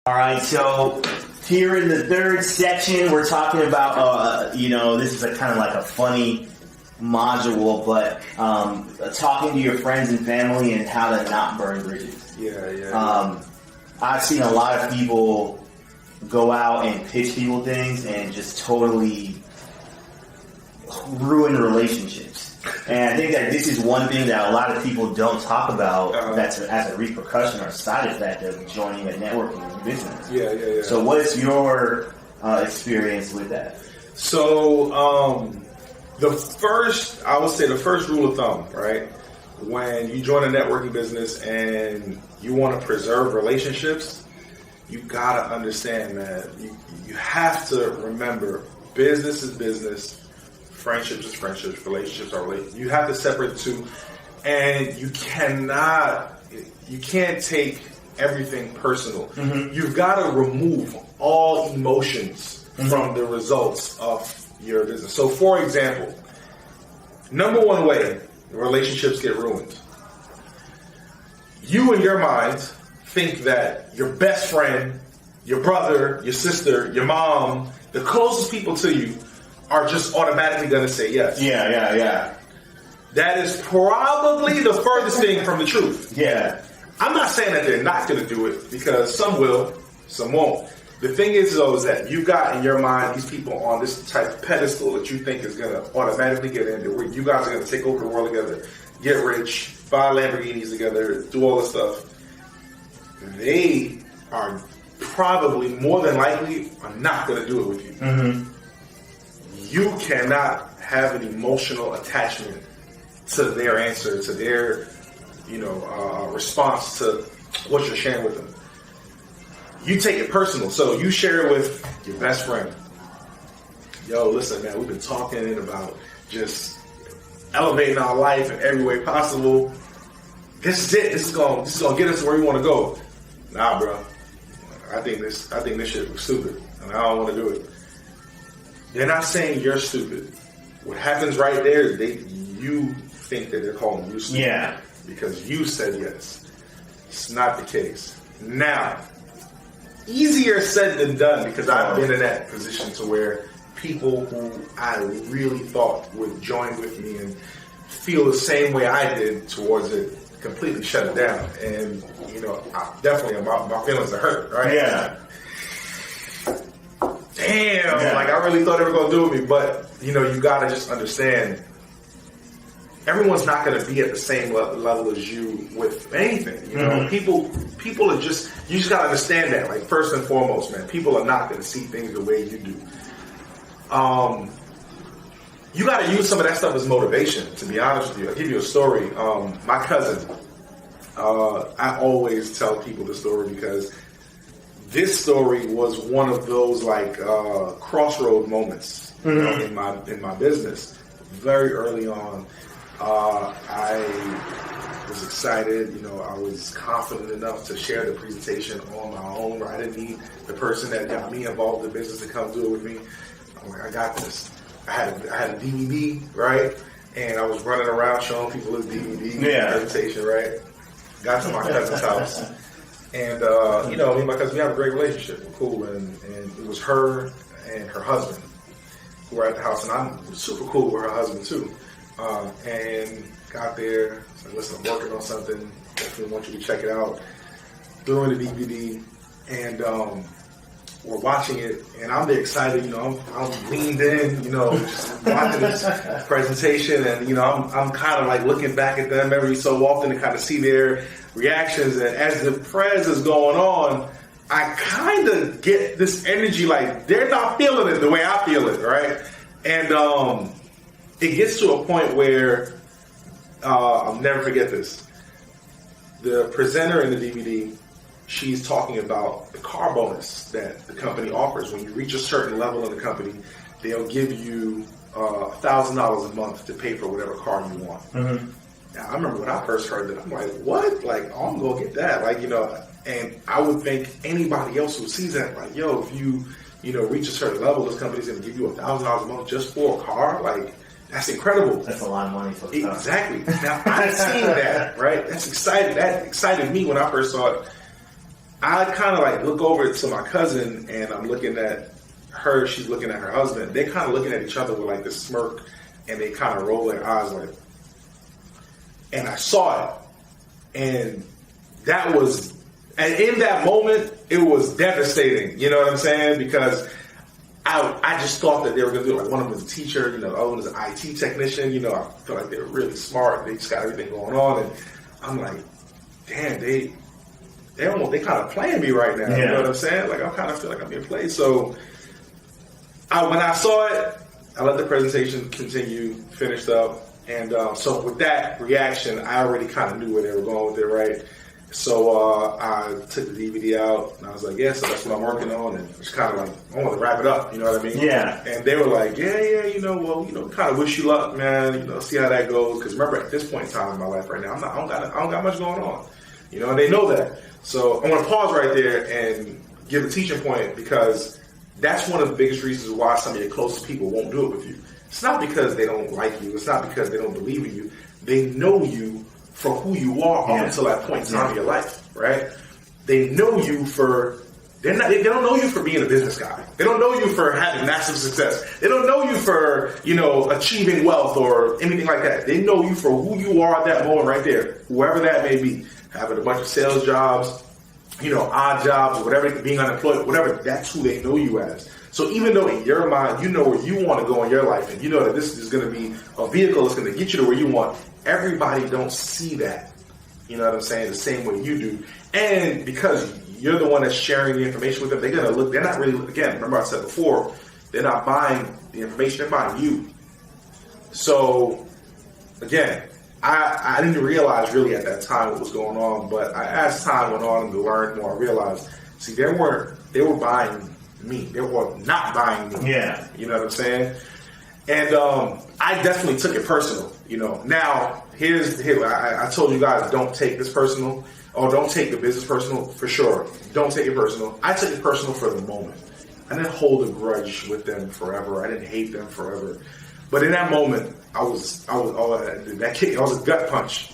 All right, so here in the third section, we're talking about, this is a kind of like a funny module, but talking to your friends and family and how to not burn bridges. Yeah. I've seen a lot of people go out and pitch people things and just totally ruin relationships. And I think that this is one thing that a lot of people don't talk about that's as a repercussion or side effect of joining a networking business. Yeah. So what is your experience with that? So the first rule of thumb, right? When you join a networking business and you want to preserve relationships, you gotta understand that you have to remember business is business. Friendships is friendships, relationships are relationships. You have to separate the two, and you can't take everything personal. Mm-hmm. You've got to remove all emotions from the results of your business. So, for example, number one way relationships get ruined. You in your mind think that your best friend, your brother, your sister, your mom, the closest people to you are just automatically going to say yes. Yeah. That is probably the furthest thing from the truth. Yeah. I'm not saying that they're not going to do it, because some will, some won't. The thing is, though, is that you got in your mind these people on this type of pedestal that you think is going to automatically get in there, where you guys are going to take over the world together, get rich, buy Lamborghinis together, do all this stuff. They are probably, more than likely, are not going to do it with you. Mm-hmm. You cannot have an emotional attachment to their answer, to their, response to what you're sharing with them. You take it personal. So you share it with your best friend. Yo, listen, man, we've been talking about just elevating our life in every way possible. This is it. This is gonna get us where we want to go. Nah, bro. I think this shit was stupid, and I don't want to do it. They're not saying you're stupid. What happens right there is you think that they're calling you stupid. Yeah. Because you said yes. It's not the case. Now, easier said than done, because I've been in that position to where people who I really thought would join with me and feel the same way I did towards it completely shut it down. And, my feelings are hurt, right? Yeah. Damn, I really thought they were going to do with me. But, you got to just understand, everyone's not going to be at the same level as you with anything. People are just, you just got to understand that. Like, first and foremost, man, people are not going to see things the way you do. You got to use some of that stuff as motivation, to be honest with you. I'll give you a story. My cousin, I always tell people the story because this story was one of those crossroad moments in my business. Very early on, I was excited. I was confident enough to share the presentation on my own. I didn't need the person that got me involved in the business to come do it with me. I'm like, I got this. I had a DVD, right? And I was running around showing people this DVD presentation, right? Got to my cousin's house. And, me and my cousin, we have a great relationship. We're cool. And it was her and her husband who were at the house. And I'm super cool with her husband, too. And got there. Said, listen, I'm working on something. Definitely want you to check it out. Threw in the DVD. And we're watching it. And I'm excited. I'm leaned in, just watching this presentation. And, I'm kind of looking back at them every so often to kind of see their reactions. And as the prez is going on, I kind of get this energy they're not feeling it the way I feel it, right? And it gets to a point where I'll never forget this. The presenter in the DVD, she's talking about the car bonus that the company offers. When you reach a certain level in the company, they'll give you $1,000 a month to pay for whatever car you want. Mm-hmm. Now, I remember when I first heard that, I'm like, what? I'm going to get that. And I would think anybody else who sees that, if you, reach a certain level, this company's going to give you $1,000 a month just for a car. That's incredible. That's a lot of money for a car. Exactly. Now, I've seen that, right? That excited me when I first saw it. I kind of like look over to my cousin, and I'm looking at her. She's looking at her husband. They're kind of looking at each other with like this smirk, and they kind of roll their eyes like. And I saw it, and that was, and in that moment, it was devastating. You know what I'm saying? Because I just thought that they were going to do it. Like one of them was a teacher, the other one was an IT technician. I feel like they were really smart. They just got everything going on, and I'm like, damn, they kind of playing me right now. Yeah. You know what I'm saying? Like I kind of feel like I'm being played. So when I saw it, I let the presentation continue, finished up. And so with that reaction, I already kind of knew where they were going with it, right? So I took the DVD out, and I was like, yeah, so that's what I'm working on. And it's kind of like, I want to wrap it up, you know what I mean? Yeah. And they were like, yeah, kind of wish you luck, man. See how that goes. Because remember, at this point in time in my life right now, I don't got much going on. And they know that. So I want to pause right there and give a teaching point, because that's one of the biggest reasons why some of your closest people won't do it with you. It's not because they don't like you. It's not because they don't believe in you. They know you for who you are up until that point in time in your life, right? They know you for, they don't know you for being a business guy. They don't know you for having massive success. They don't know you for, achieving wealth or anything like that. They know you for who you are at that moment right there, whoever that may be. Having a bunch of sales jobs, odd jobs, whatever, being unemployed, whatever, that's who they know you as. So even though in your mind, you know where you want to go in your life, and you know that this is going to be a vehicle that's going to get you to where you want, everybody don't see that, you know what I'm saying, the same way you do. And because you're the one that's sharing the information with them, they're going to look, they're not really, again, remember I said before, they're not buying the information, they're buying you. So, again, I didn't realize really at that time what was going on, but as time went on and to learn more, I realized, see, they were buying me. They were not buying me. Yeah. You know what I'm saying? And I definitely took it personal, Now, I told you guys, don't take this personal, or don't take the business personal, for sure. Don't take it personal. I took it personal for the moment. I didn't hold a grudge with them forever. I didn't hate them forever. But in that moment, I was a gut punch.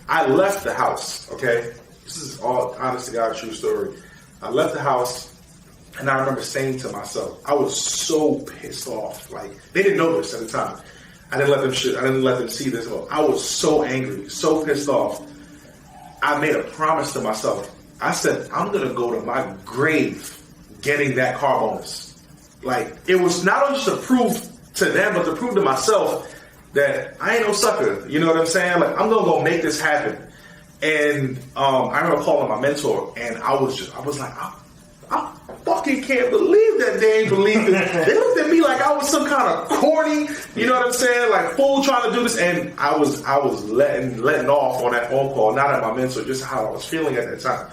I left the house, okay? This is all honest to God, true story. I left the house, and I remember saying to myself, I was so pissed off. Like, they didn't know this at the time. I didn't let them see this. I was so angry, so pissed off. I made a promise to myself. I said, I'm going to go to my grave getting that car bonus. Like, it was not only just to prove to them, but to prove to myself that I ain't no sucker. You know what I'm saying? Like, I'm going to go make this happen. And I remember calling my mentor, and I was like, I fucking can't believe that they ain't believe this. They looked at me like I was some kind of corny, you know what I'm saying? Like, fool trying to do this. And I was letting off on that phone call, not at my mentor, just how I was feeling at that time.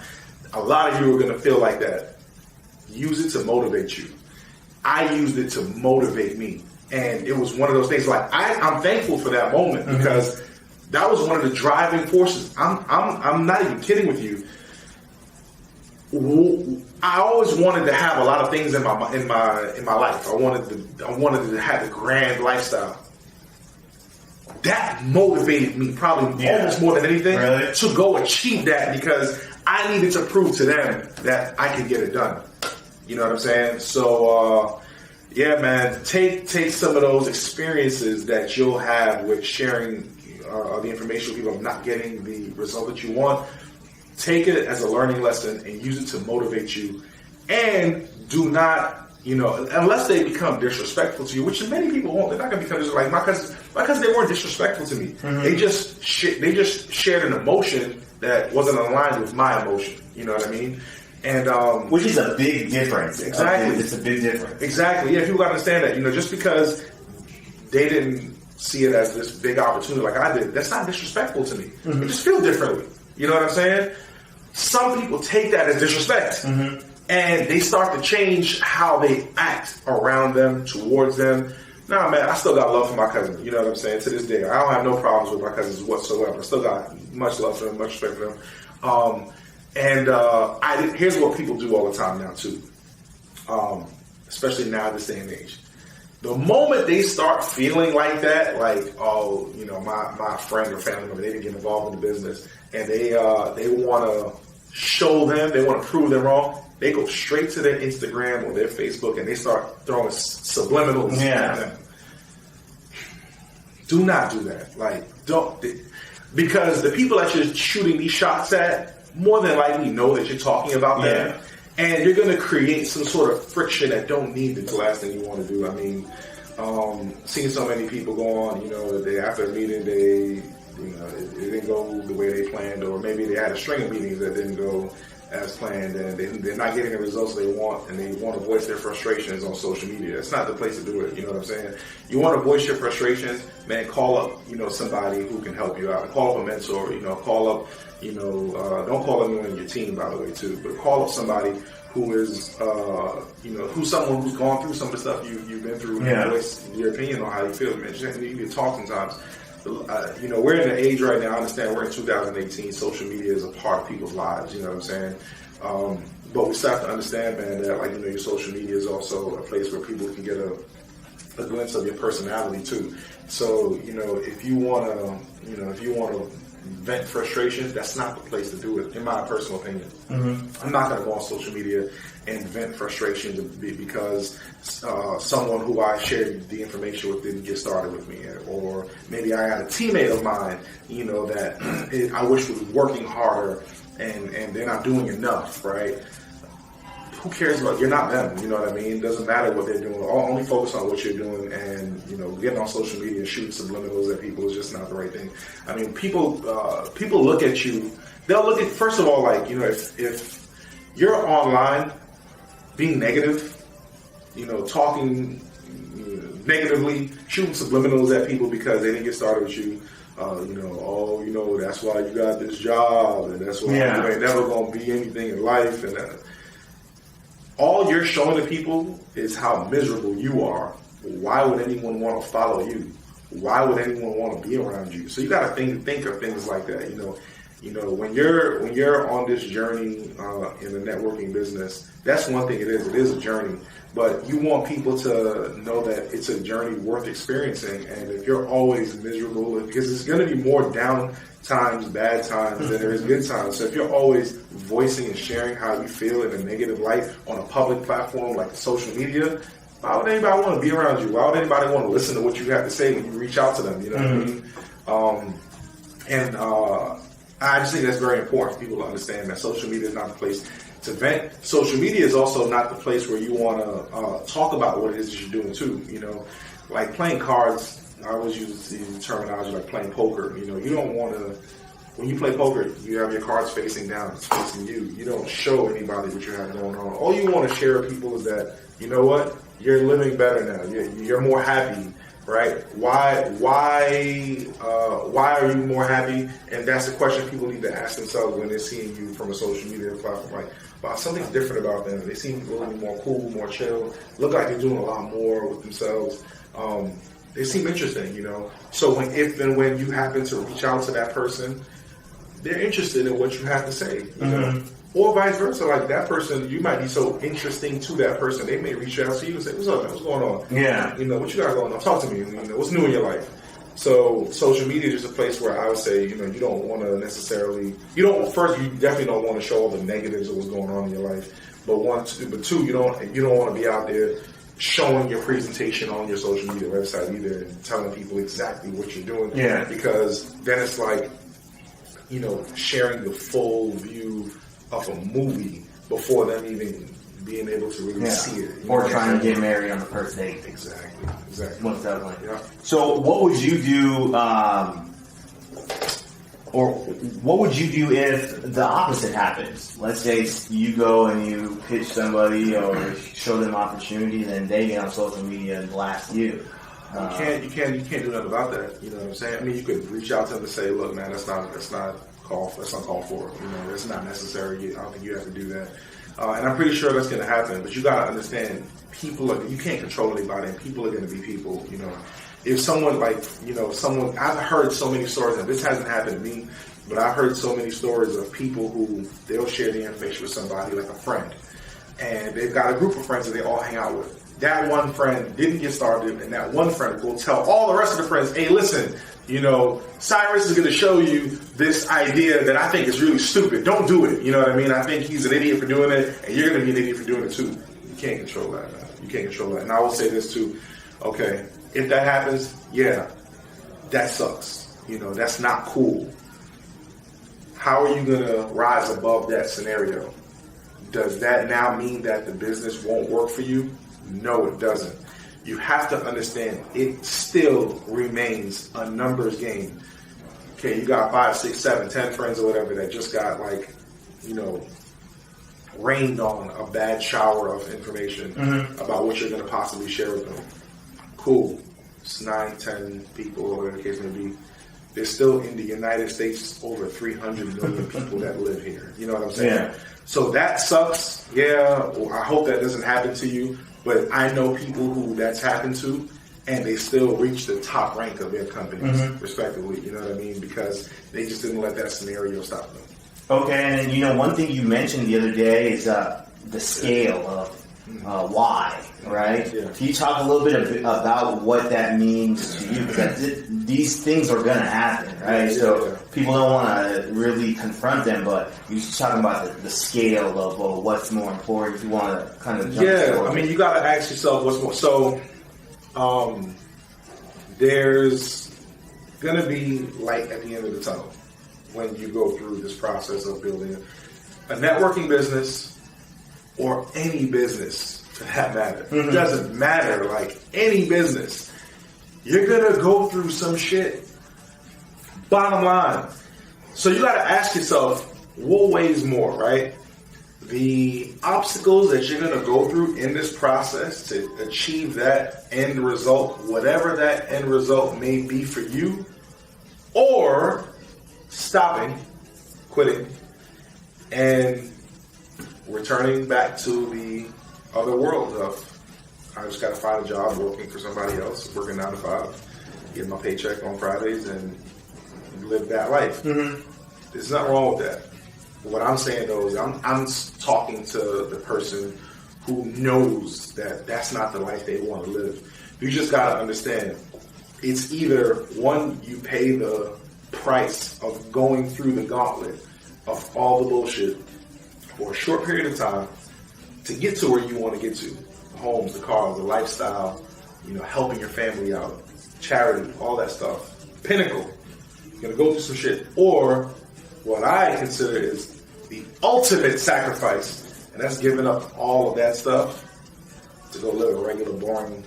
A lot of you are going to feel like that. Use it to motivate you. I used it to motivate me. And it was one of those things, like, I'm thankful for that moment, because that was one of the driving forces. I'm not even kidding with you. I always wanted to have a lot of things in my life. I wanted to have a grand lifestyle. That motivated me probably almost more than anything to go achieve that, because I needed to prove to them that I could get it done. You know what I'm saying? So, yeah, man, take some of those experiences that you'll have with sharing the information with people of not getting the result that you want. Take it as a learning lesson and use it to motivate you. And do not, unless they become disrespectful to you, which many people won't. They're not going to become disrespectful. Like my cousins, they weren't disrespectful to me. They just shared an emotion that wasn't aligned with my emotion. You know what I mean? And which is a big difference. Exactly. It's a big difference. Exactly. Yeah, people got to understand that. Just because they didn't see it as this big opportunity like I did, that's not disrespectful to me. They just feel differently. You know what I'm saying? Some people take that as disrespect. And they start to change how they act around them, towards them. Nah, man, I still got love for my cousins. You know what I'm saying? To this day, I don't have no problems with my cousins whatsoever. I still got much love for them, much respect for them. Here's what people do all the time now too, especially now this day and age. The moment they start feeling like that, like, oh, my friend or family member, they didn't get involved in the business, and they want to show them, they want to prove them wrong, they go straight to their Instagram or their Facebook and they start throwing subliminals at them. Do not do that. Like, don't, because the people that you're shooting these shots at more than likely know that you're talking about them, and you're going to create some sort of friction that don't need the last thing you want to do. I mean, seeing so many people go on, they after a meeting, it didn't go the way they planned, or maybe they had a string of meetings that didn't go as planned, and they're not getting the results they want, and they want to voice their frustrations on social media. It's not the place to do it. You know what I'm saying? You want to voice your frustrations, man, call up, somebody who can help you out. Call up a mentor, call up, don't call anyone in your team, by the way, too, but call up somebody who is, who's someone who's gone through some of the stuff you've been through, and voice your opinion on how you feel, man. You need to talk sometimes. We're in an age right now, I understand we're in 2018, social media is a part of people's lives, you know what I'm saying? But we still have to understand, man, that your social media is also a place where people can get a glimpse of your personality too. So, if you want to vent frustration, that's not the place to do it, in my personal opinion. I'm not going to go on social media and vent frustration because someone who I shared the information with didn't get started with me, or maybe I had a teammate of mine, that I wish was working harder and they're not doing enough, right? Who cares about, you're not them, you know what I mean? It doesn't matter what they're doing. Only focus on what you're doing, and getting on social media and shooting subliminals at people is just not the right thing. I mean, people look at you, they'll look at, first of all, if you're online being negative, talking negatively, shooting subliminals at people because they didn't get started with you, that's why you got this job, and that's why you ain't never gonna be anything in life, and all you're showing to people is how miserable you are. Why would anyone want to follow you? Why would anyone want to be around you? So you got to think of things like that. When you're on this journey in the networking business, that's one thing it is. It is a journey, but you want people to know that it's a journey worth experiencing. And if you're always miserable, because it's going to be more down times, bad times, than there is good times. So if you're always voicing and sharing how you feel in a negative light on a public platform like social media, why would anybody want to be around you? Why would anybody want to listen to what you have to say when you reach out to them? You know what I mean? I just think that's very important for people to understand that social media is not the place to vent. Social media is also not the place where you want to talk about what it is that you're doing too. Like playing cards. I always use the terminology like playing poker. You don't want to, when you play poker, you have your cards facing down, it's facing you. You don't show anybody what you have going on. All you want to share with people is that, you know what, you're living better now. You're more happy, right? Why are you more happy? And that's the question people need to ask themselves when they're seeing you from a social media platform. Like, wow, something's different about them. They seem a little bit more cool, more chill. Look like they're doing a lot more with themselves. They seem interesting, So when you happen to reach out to that person, they're interested in what you have to say, or vice versa. Like that person, you might be so interesting to that person, they may reach out to you and say, "What's up, man? What's going on? Yeah, what you got going on? Talk to me. What's new in your life?" So social media is just a place where I would say, you don't want to necessarily, you definitely don't want to show all the negatives of what's going on in your life. But two, you don't want to be out there showing your presentation on your social media website either and telling people exactly what you're doing. Yeah. Because then it's like, sharing the full view of a movie before them even being able to really see it. Or trying to get married on the first date. Exactly. Most definitely. Yeah. So what would you do, or what would you do if the opposite happens? Let's say you go and you pitch somebody or show them opportunity, and then they get on social media and blast you. You can't do nothing about that. You know what I'm saying? I mean, you could reach out to them and say, "Look, man, that's not called for. It's not necessary. I don't think you have to do that." And I'm pretty sure that's going to happen. But you got to understand, you can't control anybody, and people are going to be people. If someone I've heard so many stories, and this hasn't happened to me, but I've heard so many stories of people who they'll share the information with somebody, like a friend, and they've got a group of friends that they all hang out with. That one friend didn't get started, and that one friend will tell all the rest of the friends, "Hey, listen, Cyrus is going to show you this idea that I think is really stupid. Don't do it. You know what I mean? I think he's an idiot for doing it, and you're going to be an idiot for doing it too. You can't control that, man. You can't control that. And I will say this too. Okay, if that happens, yeah, that sucks. You know, that's not cool. How are you going to rise above that scenario? Does that now mean that the business won't work for you? No, it doesn't. You have to understand it still remains a numbers game. Okay, you got 5, 6, 7, 10 friends or whatever that just got rained on a bad shower of information about what you're going to possibly share with them. Cool. It's 9, 10 people or whatever the case may be. There's still in the United States over 300 million people that live here. You know what I'm saying? Yeah. So that sucks. Yeah, well, I hope that doesn't happen to you. But I know people who that's happened to, and they still reach the top rank of their companies, respectively. You know what I mean? Because they just didn't let that scenario stop them. Okay, and one thing you mentioned the other day is the scale of why, right? Yeah. Can you talk a little bit about what that means to you? Because these things are going to happen, right? So people don't want to really confront them, but you're just talking about the scale of what's more important. If you want to kind of jump forward. I mean, you got to ask yourself what's more. So there's going to be light at the end of the tunnel when you go through this process of building a networking business or any business for that matter. It doesn't matter, like any business. You're going to go through some shit. Bottom line. So you got to ask yourself, what weighs more, right? The obstacles that you're going to go through in this process to achieve that end result, whatever that end result may be for you, or stopping, quitting, and returning back to the other world of I just got to find a job working for somebody else, working 9 to 5, get my paycheck on Fridays, and live that life. There's nothing wrong with that. What I'm saying though is I'm talking to the person who knows that that's not the life they want to live. You just got to understand, it's either one, you pay the price of going through the gauntlet of all the bullshit for a short period of time to get to where you want to get to. The homes, the cars, the lifestyle, helping your family out, charity, all that stuff. Pinnacle. You're going to go through some shit. Or what I consider is the ultimate sacrifice, and that's giving up all of that stuff to go live a regular, boring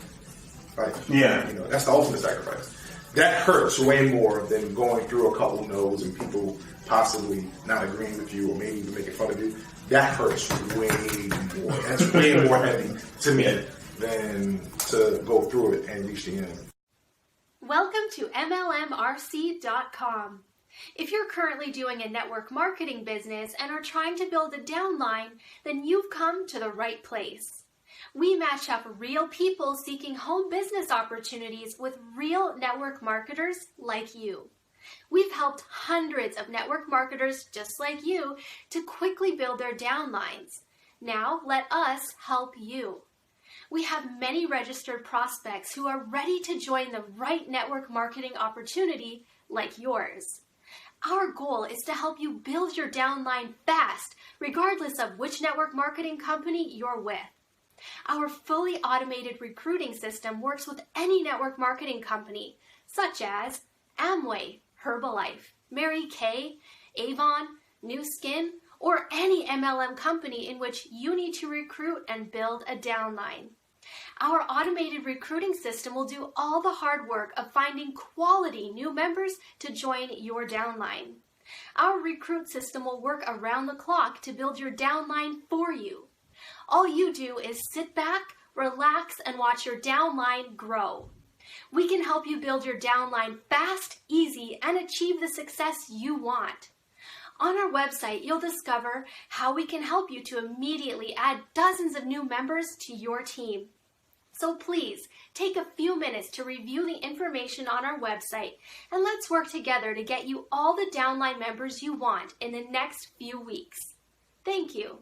life. Yeah. That's the ultimate sacrifice. That hurts way more than going through a couple no's and people possibly not agreeing with you or maybe even making fun of you. That hurts way more. That's way more heavy to me than to go through it and reach the end. Welcome to MLMRC.COM. If you're currently doing a network marketing business and are trying to build a downline, then you've come to the right place. We match up real people seeking home business opportunities with real network marketers like you. We've helped hundreds of network marketers just like you to quickly build their downlines. Now let us help you. We have many registered prospects who are ready to join the right network marketing opportunity like yours. Our goal is to help you build your downline fast, regardless of which network marketing company you're with. Our fully automated recruiting system works with any network marketing company, such as Amway, Herbalife, Mary Kay, Avon, New Skin, or any MLM company in which you need to recruit and build a downline. Our automated recruiting system will do all the hard work of finding quality new members to join your downline. Our recruit system will work around the clock to build your downline for you. All you do is sit back, relax, and watch your downline grow. We can help you build your downline fast, easy, and achieve the success you want. On our website, you'll discover how we can help you to immediately add dozens of new members to your team. So please, take a few minutes to review the information on our website, and let's work together to get you all the downline members you want in the next few weeks. Thank you.